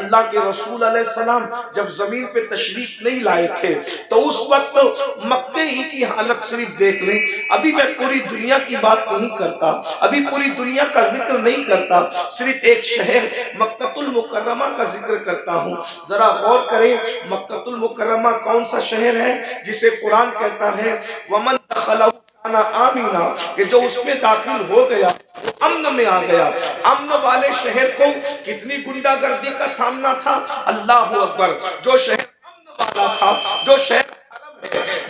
اللہ کے رسول علیہ السلام جب زمین پہ تشریف نہیں لائے تھے تو اس وقت مکے ہی کی حالت صرف دیکھ لیں. ابھی میں پوری دنیا کی بات نہیں کرتا, ابھی پوری دنیا کا ذکر نہیں کرتا, صرف ایک شہر مکہ المکرمہ کا ذکر کرتا ہوں. ذرا غور کریں, مکہ المکرمہ کون سا شہر ہے جسے قرآن کہتا ہے وَمَنْ دَخَلَهُ كَانَ آمِنًا, کہ جو اس میں داخل ہو گیا امن میں آ گیا. امن والے شہر کو کتنی گنڈا گردی کا سامنا تھا, اللہ اکبر. جو شہر امن والا تھا, جو شہر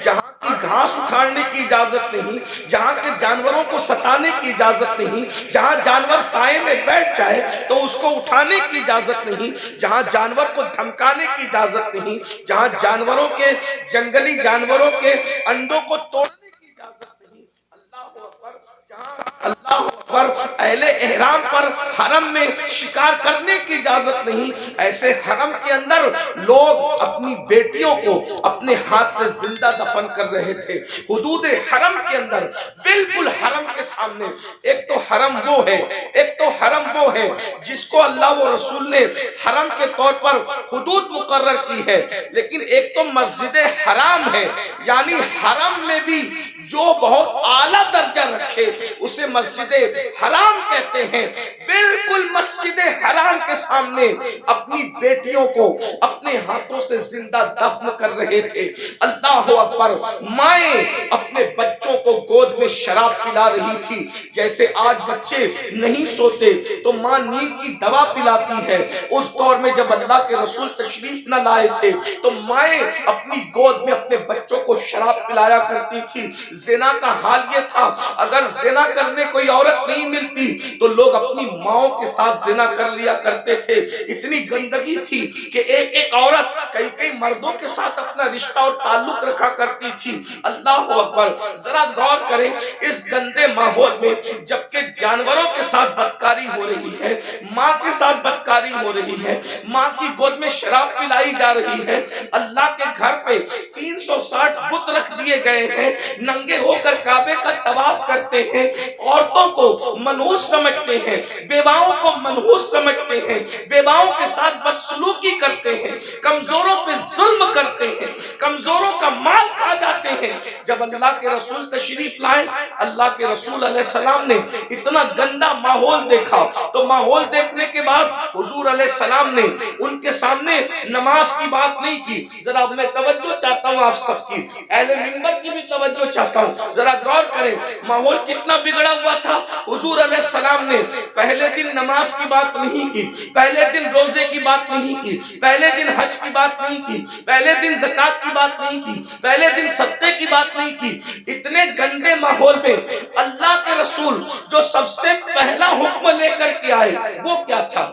جہاں کی گھاس اکھاڑنے کی اجازت نہیں, جہاں کے جانوروں کو ستانے کی اجازت نہیں, جہاں جانور سائے میں بیٹھ جائے تو اس کو اٹھانے کی اجازت نہیں, جہاں جانور کو دھمکانے کی اجازت نہیں, جہاں جانوروں کے جنگلی جانوروں کے انڈوں کو توڑنے کی اجازت نہیں. اللہ اکبر. جہاں اللہ اکبر اہل احرام پر حرم میں شکار کرنے کی اجازت نہیں, ایسے حرم کے اندر لوگ اپنی بیٹیوں کو اپنے ہاتھ سے زندہ دفن کر رہے تھے. حدود حرم کے اندر, بالکل حرم کے سامنے. ایک تو حرم وہ ہے, ایک تو حرم وہ ہے جس کو اللہ و رسول نے حرم کے طور پر حدود مقرر کی ہے, لیکن ایک تو مسجد حرام ہے, یعنی حرم میں بھی جو بہت اعلیٰ درجہ رکھے اسے مسجد حرام کہتے ہیں. بالکل مسجد حرام کے سامنے اپنی بیٹیوں کو اپنے ہاتھوں سے زندہ دفن کر رہے تھے. اللہ اکبر. مائیں اپنے بچوں کو گود میں شراب پلا رہی تھی. جیسے آج بچے نہیں سوتے تو ماں نیند کی دوا پلاتی ہے, اس دور میں جب اللہ کے رسول تشریف نہ لائے تھے تو مائیں اپنی گود میں اپنے بچوں کو شراب پلایا کرتی تھی. زنا کا حال یہ تھا, اگر زنا کرنے کوئی عورت نہیں ملتی تو لوگ اپنی ماؤں کے ساتھ زنا کر لیا کرتے تھے. اتنی گندگی تھی کہ ایک ایک عورت کئی کئی مردوں کے ساتھ اپنا رشتہ اور تعلق رکھا کرتی تھی. اللہ اکبر. ذرا غور کریں, اس گندے ماحول میں جبکہ جانوروں کے ساتھ بدکاری ہو رہی ہے, ماں کے ساتھ بدکاری ہو رہی ہے, ماں کی گود میں شراب پلائی جا رہی ہے, اللہ کے گھر پہ 360 بت رکھ دیے گئے ہیں, ننگے ہو کر کعبے کا طواف کرتے ہیں, عورتوں کو منحوس سمجھتے ہیں, بیواؤں کو منحوس سمجھتے ہیں, بیواؤں کے ساتھ بدسلوکی کرتے ہیں, کمزوروں پہ ظلم کرتے ہیں, کمزوروں کا مال کھا جاتے ہیں. جب اللہ کے رسول تشریف لائے, اللہ کے رسول علیہ السلام نے اتنا گندا ماحول دیکھا تو ماحول دیکھنے کے بعد حضور علیہ السلام نے ان کے سامنے نماز کی بات نہیں کی. ذرا میں توجہ چاہتا ہوں آپ سب کی, اہل منبر کی بھی توجہ چاہتا ہوں. ذرا غور کریں ماحول کتنا بگڑا ہوا تھا. حضور علیہ السلام نے پہلے دن نماز کی بات نہیں کی, پہلے دن روزے کی بات نہیں کی, پہلے دن حج کی بات نہیں کی, پہلے دن زکات کی بات نہیں کی, پہلے دن صدقے کی بات نہیں کی. اتنے گندے ماحول میں اللہ کے رسول جو سب سے پہلا حکم لے کر کے آئے وہ کیا تھا؟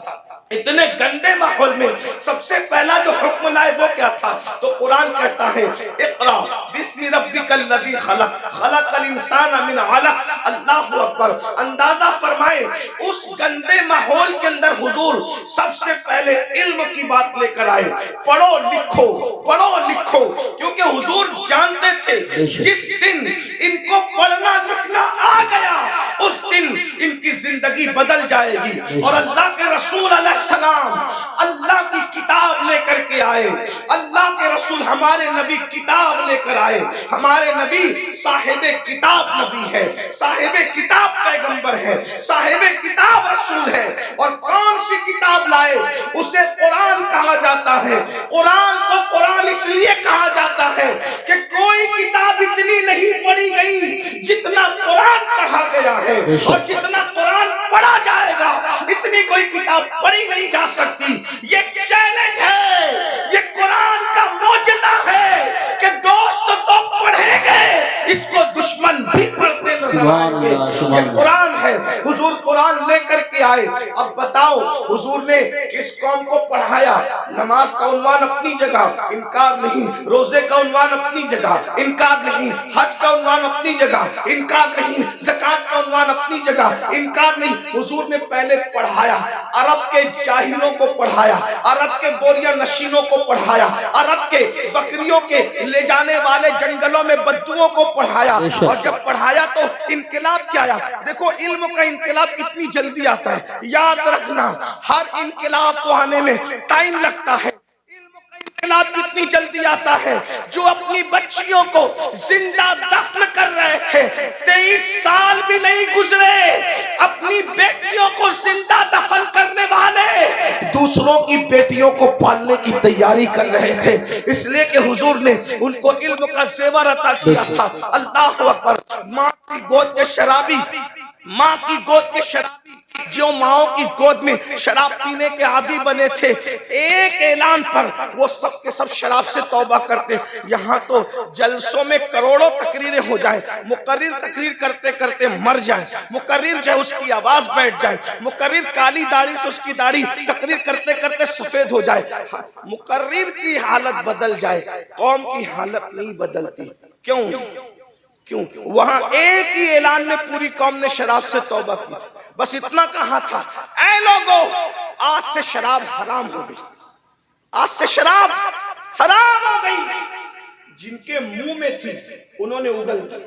اتنے گندے ماحول میں سب سے پہلا جو حکم لائے وہ کیا تھا؟ تو قرآن کہتا ہے اقرا بسم ربک الذی خلق خلق الانسان من علق. اللہ اکبر. اندازہ فرمائے اس گندے ماحول کے اندر حضور سب سے پہلے علم کی بات لے کر آئے. پڑھو لکھو, پڑھو لکھو, کیونکہ حضور جانتے تھے جس دن ان کو پڑھنا لکھنا آ گیا اس دن ان کی زندگی بدل جائے گی. اور اللہ کے رسول علیہ السلام اللہ کی کتاب لے کر کے آئے. اللہ کے رسول ہمارے نبی کتاب لے کر آئے. ہمارے نبی صاحب کتاب نبی ہے, صاحب کتاب پیغمبر ہے, صاحب کتاب رسول ہے. اور کون سی کتاب لائے؟ اسے قرآن کہا جاتا ہے. قرآن کو قرآن اس لیے کہا جاتا ہے کہ کوئی کتاب اتنی نہیں پڑھی گئی جتنا قرآن پڑھا گیا ہے, اور جتنا قرآن پڑھا جائے گا اتنی کوئی کتاب پڑھی نہیں جا سکتی. یہ چیلنج ہے, یہ قرآن کا معجزہ ہے کہ دوست تو پڑھیں گے, اس کو دشمن بھی پڑھتے نظر آئیں گے. یہ قرآن ہے. حضور قرآن لے کر کے آئے. اب بتاؤ حضور نے کس قوم کو پڑھایا؟ نماز کا عنوان اپنی جگہ, انکار نہیں. روزے کا عنوان اپنی جگہ, انکار نہیں. حج کا عنوان اپنی جگہ, انکار نہیں. زکات کا عنوان اپنی جگہ, انکار نہیں. حضور نے پہلے پڑھایا, عرب کے جاہلوں کو پڑھایا, عرب کے بوریا نشینوں کو پڑھایا, عرب کے بکریوں کے لے جانے والے جنگلوں میں بدوؤں کو پڑھایا. اور جب پڑھایا تو انقلاب کیا آیا؟ دیکھو علم کا انقلاب کتنی جلدی آتا ہے. یاد رکھنا ہر انقلاب کو کو آنے میں ٹائم لگتا ہے، انقلاب کتنی جلدی آتا ہے۔ جو اپنی بچیوں کو زندہ دفن کر رہے تھے 23 سال بھی نہیں گزرے، اپنی بیٹیوں کو زندہ دفن کرنے والے دوسروں کی بیٹیوں کو پالنے کی تیاری کر رہے تھے، اس لیے کہ حضور نے ان کو علم کا زیور عطا کیا تھا۔ اللہ اکبر۔ ماں کی گود کے شرابی، ماں کی گود کے شرابی جو ماؤں کی گود میں شراب پینے کے عادی بنے تھے، ایک اعلان پر وہ سب کے سب شراب سے توبہ کرتے۔ یہاں تو جلسوں میں کروڑوں تقریریں ہو جائیں، مقرر تقریر کرتے کرتے مر جائے، مقرر جو اس کی آواز بیٹھ جائے، مقرر کالی داڑھی سے اس کی داڑھی تقریر کرتے کرتے سفید ہو جائے، مقرر کی حالت بدل جائے، قوم کی حالت نہیں بدلتی۔ کیوں؟ وہاں ایک ہی اعلان میں پوری قوم نے شراب سے توبہ کی، بس اتنا کہا تھا، اے لوگو آج سے شراب حرام ہو گئی، آج سے شراب حرام ہو گئی۔ جن کے منہ میں تھی انہوں نے اگل دی،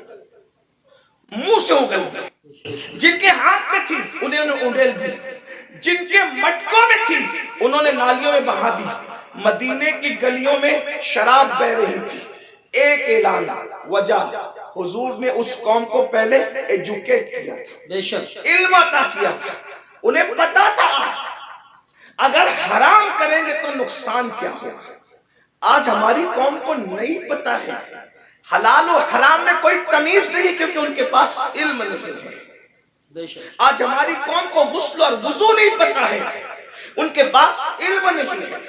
منہ سے اگل دی، جن کے ہاتھ میں تھی انہوں نے اڑیل دی، جن کے مٹکوں میں تھی انہوں نے نالیوں میں بہا دی۔ مدینے کی گلیوں میں شراب بہ رہی تھی، ایک اعلان، وجہ حضور نے اس قوم کو پہلے ایجوکیٹ کیا تھا، علم عطا کیا تھا، انہیں پتا تھا اگر حرام کریں گے تو نقصان کیا ہوگا۔ آج ہماری قوم کو نہیں پتا ہے، حلال و حرام میں کوئی تمیز نہیں کیونکہ ان کے پاس علم نہیں ہے۔ آج ہماری قوم کو غسل اور وضو نہیں پتا ہے، ان کے پاس علم نہیں ہے۔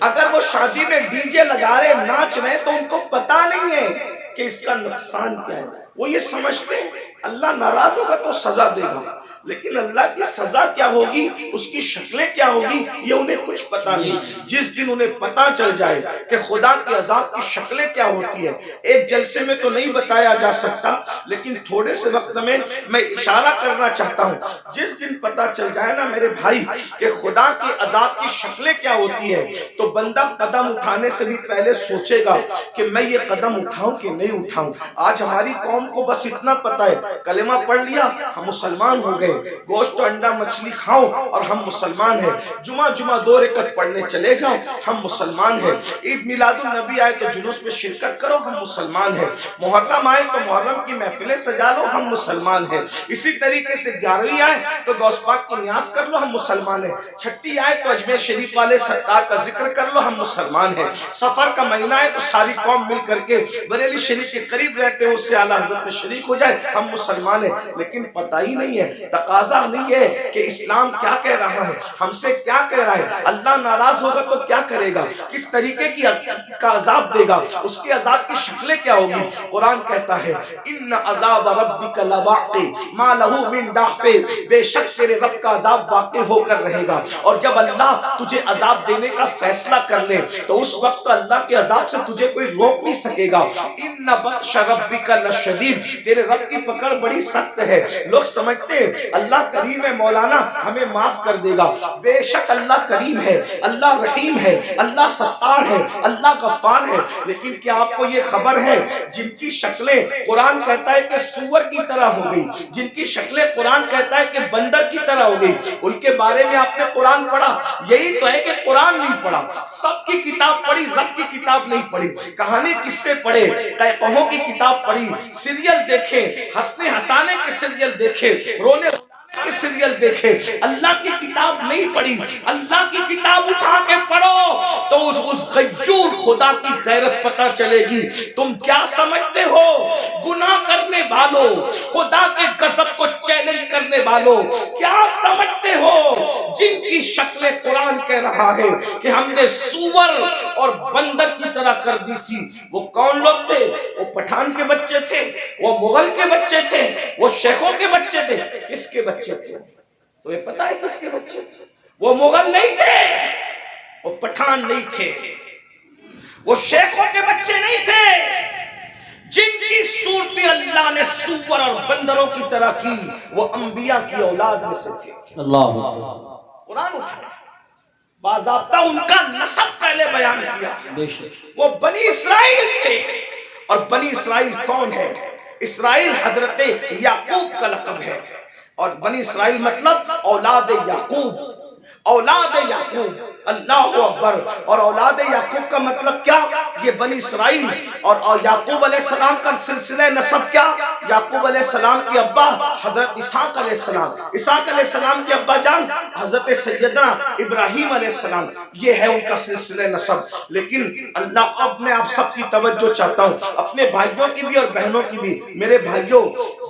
اگر وہ شادی میں ڈی جے لگا رہے ناچ رہے تو ان کو پتا نہیں ہے کہ اس کا نقصان کیا ہے۔ وہ یہ سمجھتے ہیں اللہ ناراض ہوگا تو سزا دے گا، لیکن اللہ کی سزا کیا ہوگی، اس کی شکلیں کیا ہوگی، یہ انہیں کچھ پتا نہیں۔ جس دن انہیں پتا چل جائے کہ خدا کے عذاب کی شکلیں کیا ہوتی ہے، ایک جلسے میں تو نہیں بتایا جا سکتا، لیکن تھوڑے سے وقت میں اشارہ کرنا چاہتا ہوں۔ جس دن پتا چل جائے نا میرے بھائی کہ خدا کے عذاب کی شکلیں کیا ہوتی ہے، تو بندہ قدم اٹھانے سے بھی پہلے سوچے گا کہ میں یہ قدم اٹھاؤں کہ نہیں اٹھاؤں۔ آج ہماری قوم کو بس اتنا پتا ہے، کلمہ پڑھ لیا ہم مسلمان ہو گئے، گوشت و انڈا مچھلی کھاؤ اور ہم مسلمان ہیں، جمعہ 2 رکعت پڑھنے چلے جاؤ ہم مسلمان ہیں، عید میلاد النبی آئے تو جلوس میں شرکت کرو ہم مسلمان ہیں، محرم آئے تو محرم کی محفلیں سجا لو ہم مسلمان ہیں، اسی طریقے سے 11ویں آئے تو غوث پاک کی نیاز کر لو ہم مسلمان ہیں، چھٹی آئے تو اجمیر شریف والے سرکار کا ذکر کر لو ہم مسلمان ہیں، سفر کا مہینہ ہے تو ساری قوم مل کر کے بریلی شریف کے قریب رہتے ہیں اس سے اعلیٰ حضرت میں شریک ہو جائے ہم مسلمان ہیں۔ لیکن پتہ ہی نہیں ہے، تقاضا نہیں ہے کہ اسلام کیا کہہ رہا ہے، ہم سے کیا کہہ رہا ہے، اللہ ناراض ہوگا تو کیا کرے گا، کس طریقے کا عذاب دے گا، اس کی عذاب کی شکلیں کیا ہوگی۔ قرآن کہتا ہے ان عذاب ربک لواقع ما لہ من دافع، بے شک تیرے رب کا عذاب واقع ہو کر رہے گا، اور جب اللہ تجھے عذاب دینے کا فیصلہ کر لے تو اس وقت اللہ کے عذاب سے تجھے کوئی روک نہیں سکے گا۔ ان بطش ربک لشدید، تیرے رب کی پکڑ بڑی سخت ہے۔ لوگ سمجھتے ہیں اللہ کریم ہے مولانا ہمیں معاف کر دے گا، بے شک اللہ کریم ہے، اللہ رحیم ہے، اللہ ستار ہے، اللہ غفار ہے، لیکن کیا آپ کو یہ خبر ہے جن کی شکلیں قرآن کہتا ہے کہ سور کی طرح ہو گئی، جن کی شکلیں قرآن کہتا ہے کہ بندر کی طرح ہو گئی، ان کے بارے میں آپ نے قرآن پڑھا؟ یہی تو ہے کہ قرآن نہیں پڑھا، سب کی کتاب پڑھی، رب کی کتاب نہیں پڑھی، کہانی کس سے پڑھے، قہقہوں کی کتاب پڑھی، سیریل دیکھیں، ہنسنے ہنسانے کے سیریل دیکھیں، رونے کے سیریل دیکھے، اللہ کی کتاب نہیں پڑھی۔ اللہ کی کتاب اٹھا کے پڑھو تو اس غیور خدا کی غیرت پتہ چلے گی۔ تم کیا سمجھتے ہو گناہ کرنے والوں، خدا کے غضب کو چیلنج کرنے والوں، کیا سمجھتے ہو جن کی شکلیں قرآن کہہ رہا ہے کہ ہم نے سور اور بندر کی طرح کر دی تھی، وہ کون لوگ تھے؟ وہ پٹھان کے بچے تھے، وہ مغل کے بچے تھے، وہ شیخوں کے بچے تھے، کس کے بچے تھے؟ تو یہ پتہ ہے کس کے بچے تھے؟ وہ مغل نہیں تھے، وہ پٹھان نہیں تھے، وہ شیخوں کے بچے نہیں تھے، جن کی صورتیں اللہ نے سور اور بندروں کی طرح کی وہ انبیاء کی اولاد میں سے تھے۔ اللہ قرآن اٹھا باضابطہ ان کا نسب پہلے بیان کیا، وہ بنی اسرائیل تھے۔ اور بنی اسرائیل کون ہے؟ اسرائیل حضرت یعقوب کا لقب ہے، اور بنی اسرائیل مطلب اولاد یعقوب۔ اولاد یعقوب، اللہ اکبر۔ اور اولاد یعقوب کا مطلب کیا؟ یہ بنی اسرائیل۔ اور یعقوب علیہ السلام کا سلسلہ نسب کیا؟ یعقوب علیہ السلام کے ابا حضرت اسحاق علیہ السلام، اسحاق علیہ السلام کے ابا جان حضرت سیدنا ابراہیم علیہ السلام، یہ ہے ان کا سلسلہ نسب۔ لیکن اللہ، اب میں آپ سب کی توجہ چاہتا ہوں، اپنے بھائیوں کی بھی اور بہنوں کی بھی۔ میرے بھائیوں،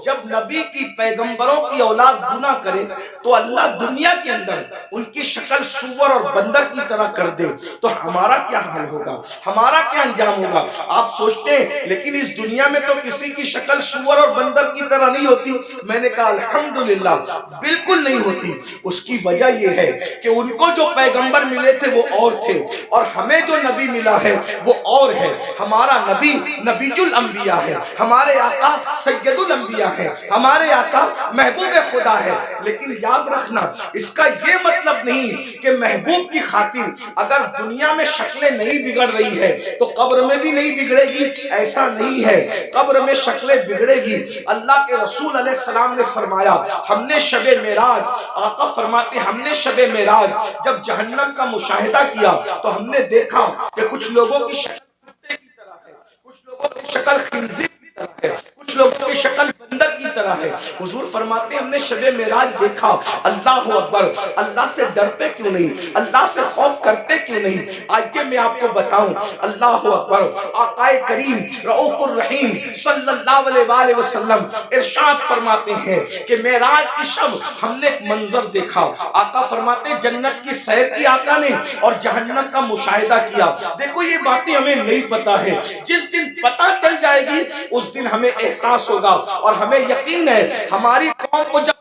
جب نبی کی پیغمبروں کی اولاد گناہ کرے تو اللہ دنیا کے اندر ان کی شکل سور اور بندر کی طرح کر دے تو ہمارا کیا حال ہوگا، ہمارا کیا انجام ہوگا؟ آپ سوچتے ہیں لیکن اس دنیا میں تو کسی کی شکل سور اور بندر کی طرح نہیں ہوتی۔ میں نے کہا الحمدللہ، بالکل نہیں ہوتی۔ اس کی وجہ یہ ہے کہ ان کو جو پیغمبر ملے تھے وہ اور تھے، اور ہمیں جو نبی ملا ہے وہ اور ہے۔ ہمارا نبی نبی الانبیاء ہے، ہمارے آقا سید الانبیاء ہے، ہمارے آقا محبوب خدا ہے۔ لیکن یاد رکھنا، اس کا یہ مطلب نہیں کہ محبوب کی خاطر اگر دنیا میں شکلیں نہیں بگڑ رہی ہے تو قبر میں بھی نہیں بگڑے گی، ایسا نہیں ہے۔ قبر میں شکلیں بگڑے گی۔ اللہ کے رسول علیہ السلام نے فرمایا، ہم نے شب معراج، آقا فرماتے ہم نے شب معراج جب جہنم کا مشاہدہ کیا تو ہم نے دیکھا کہ کچھ لوگوں کی شکل کتے کی طرح ہے، کچھ لوگوں کی شکل خنزیر کی طرح ہے، کچھ لوگوں کی شکل بندر کی طرح ہے۔ حضور فرماتے ہیں ہم نے شب معراج دیکھا، اللہ اکبر، اللہ سے ڈرتے کیوں نہیں، اللہ سے خوف کرتے کیوں نہیں؟ آئیے میں آپ کو بتاؤں، اللہ اکبر، آقا کریم رؤوف الرحیم صلی اللہ علیہ وآلہ وسلم ارشاد فرماتے ہیں کہ معراج کی شب ہم نے ایک منظر دیکھا۔ آقا فرماتے ہیں جنت کی سیر کی آقا نے اور جہنم کا مشاہدہ کیا۔ دیکھو یہ باتیں ہمیں نہیں پتا ہے، جس دن پتہ چل جائے گی اس دن ہمیں احساس ہوگا، اور ہمیں یقین ہے ہماری قوم کو جب